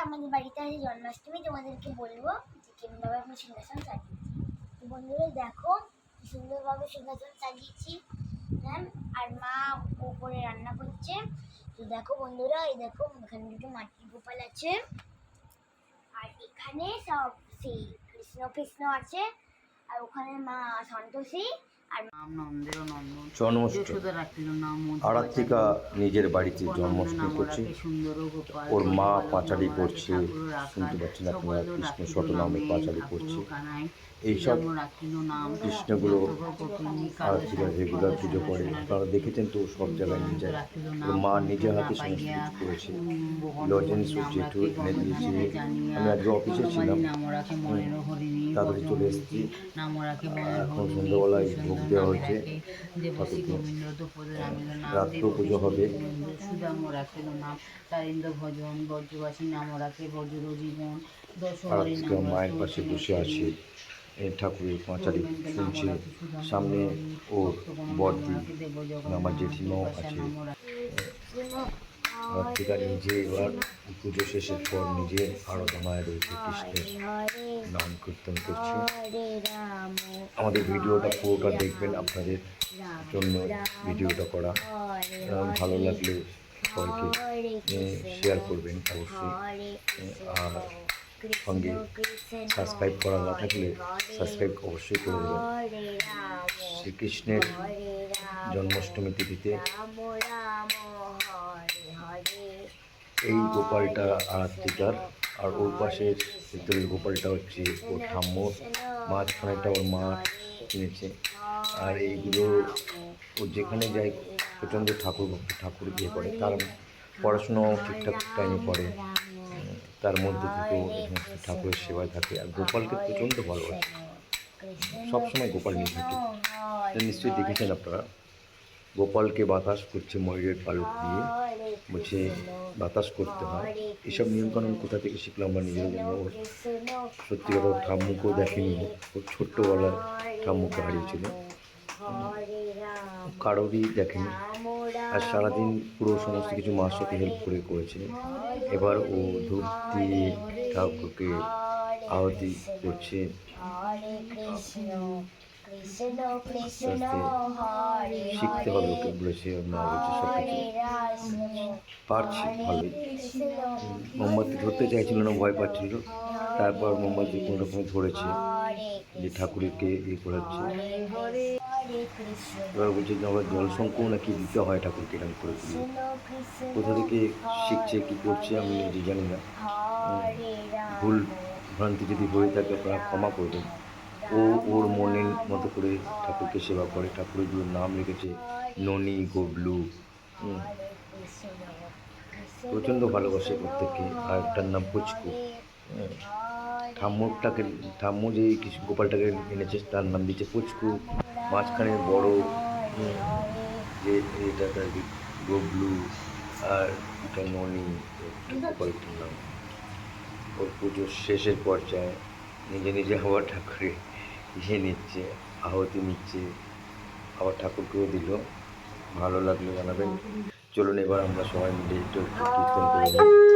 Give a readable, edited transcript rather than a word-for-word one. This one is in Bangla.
আমাদের বাড়িতে আছে জন্মাষ্টমী, তোমাদেরকে বলবো যে কেমনভাবে আমি সিংহাসন সাজিয়েছি। তো বন্ধুরা দেখো কি সুন্দরভাবে সিংহাসন সাজিয়েছি। হ্যাঁ, আর মা উপরে রান্না করছে। তো দেখো বন্ধুরা, এই দেখো এখানে দুটো মাটির গোপাল আছে, আর এখানে সব সেই কৃষ্ণ আছে, আর ওখানে মা সন্তোষী আর আরাত্রিকা নিজের বাড়িতে জন্মাষ্টমী করছে। ওর মা পাঁচালি করছে, শুনতে পাচ্ছেন আপনারা, কৃষ্ণ শতনামে পাঁচালি করছে। এইসব কৃষ্ণগুলো আরাত্রিকা রেগুলার পুজো করে, আপনারা দেখেছেন তো, সব জায়গায় নিয়ে যায়। ওর মা নিজের হাতে সমস্ত কিছু করেছে, লজেন্স জেঠু এনে দিয়েছে। আমি আজকে অফিসে ছিলাম, তাড়াতাড়ি চলে এসেছি। এখন সন্ধ্যাবেলায় ভোগ দেওয়া হয়েছে ঠাকুরকে, রাত্রেও পুজো হবে। আজকে মায়ের পাশে বসে আছে, ঠাকুরের পাঁচালি শুনছে। সামনে ওর বড়দি আমার জেঠিমাও আছে। আরাত্রিকা নিজে এবার পুজো শেষের পর নিজে আরাধনায় রয়েছে, কৃষ্ণের নাম কীর্তন করছে। আমাদের ভিডিওটা পুরোটা দেখবেন, আপনাদের জন্য ভিডিওটা করা। ভালো লাগলে সবাইকে শেয়ার করবেন অবশ্যই, আর সঙ্গে সাবস্ক্রাইব করা না থাকলে সাবস্ক্রাইব অবশ্যই করে দেবেন। শ্রীকৃষ্ণের জন্মাষ্টমী তিথিতে এই গোপালটা আরাত্রিকার, আর ওর পাশের ভিতরের গোপালটা হচ্ছে ওর ঠাম্মুর, মাঝখানেটা ওর মা কিনেছে। আর এইগুলো ও যেখানে যায় প্রচণ্ড ঠাকুর ইয়ে করে, তার পড়াশুনোও ঠিকঠাক টাইমে করে, তার মধ্যে থেকেও এই সমস্ত ঠাকুরের সেবায় থাকে। আর গোপালকে প্রচণ্ড ভালোবাসে, সবসময় গোপাল নিয়ে থাকে। নিশ্চয়ই দেখেছেন আপনারা, গোপালকে বাতাস করছে ময়ূরের পালক দিয়ে, বলছে বাতাস করতে হয়। এসব নিয়মকানুন কোথা থেকে শিখলাম আমরা নিজের জন্য। ওর সত্যি কথা, ওর ঠাম্মুকেও দেখেনি, ওর ছোট্টবেলায় ঠাম্মুকে হারিয়েছিল, কারোরই দেখেনি। আর সারাদিন পুরো সমস্ত কিছু মার সাথে হেল্প করেছে। এবার ও ধূপ দিয়ে ঠাকুরকে আরতি করছে। শিখতে হবে ওকে, বলেছে ওর মা, বলছে সব কিছু পারছি ভালোই। মোমবাতি ধরতে চাইছিল না, ভয় পাচ্ছিল, তারপর মোমবাতি কোনো রকম ধরেছে, যে ঠাকুরকে ইয়ে করাচ্ছে। এবার বলছে যে আবার জলশঙ্খ নাকি দিতে হয় ঠাকুরকে, এরকম করে দিয়ে। কোথা থেকে শিখছে, কী করছে আমি নিজে জানি না। ভুল ভ্রান্তি যদি হয়ে থাকে আপনারা ক্ষমা করবেন। ও ওর মনের মতো করে ঠাকুরকে সেবা করে। ঠাকুরের যে নাম রেখেছে ননি, গবলু, প্রচণ্ড ভালোবাসে প্রত্যেককে। আর একটার নাম পুচকু। ঠাম্মু যে গোপালটাকে এনেছে তার নাম দিয়েছে পুচকু। মাঝখানে বড় যে এটা গবলু, আর এটা ননি, গোপালটার নাম। ওর পুজোর শেষের পর্যায়ে নিজে নিজে আবার ঠাকুরে ইয়ে নিচ্ছে, আহতি নিচ্ছে, আবার ঠাকুরকেও দিল। ভালো লাগলো জানাবেন। চলুন এবার আমরা সবাই মিলে একটু কীর্তন করে নিই।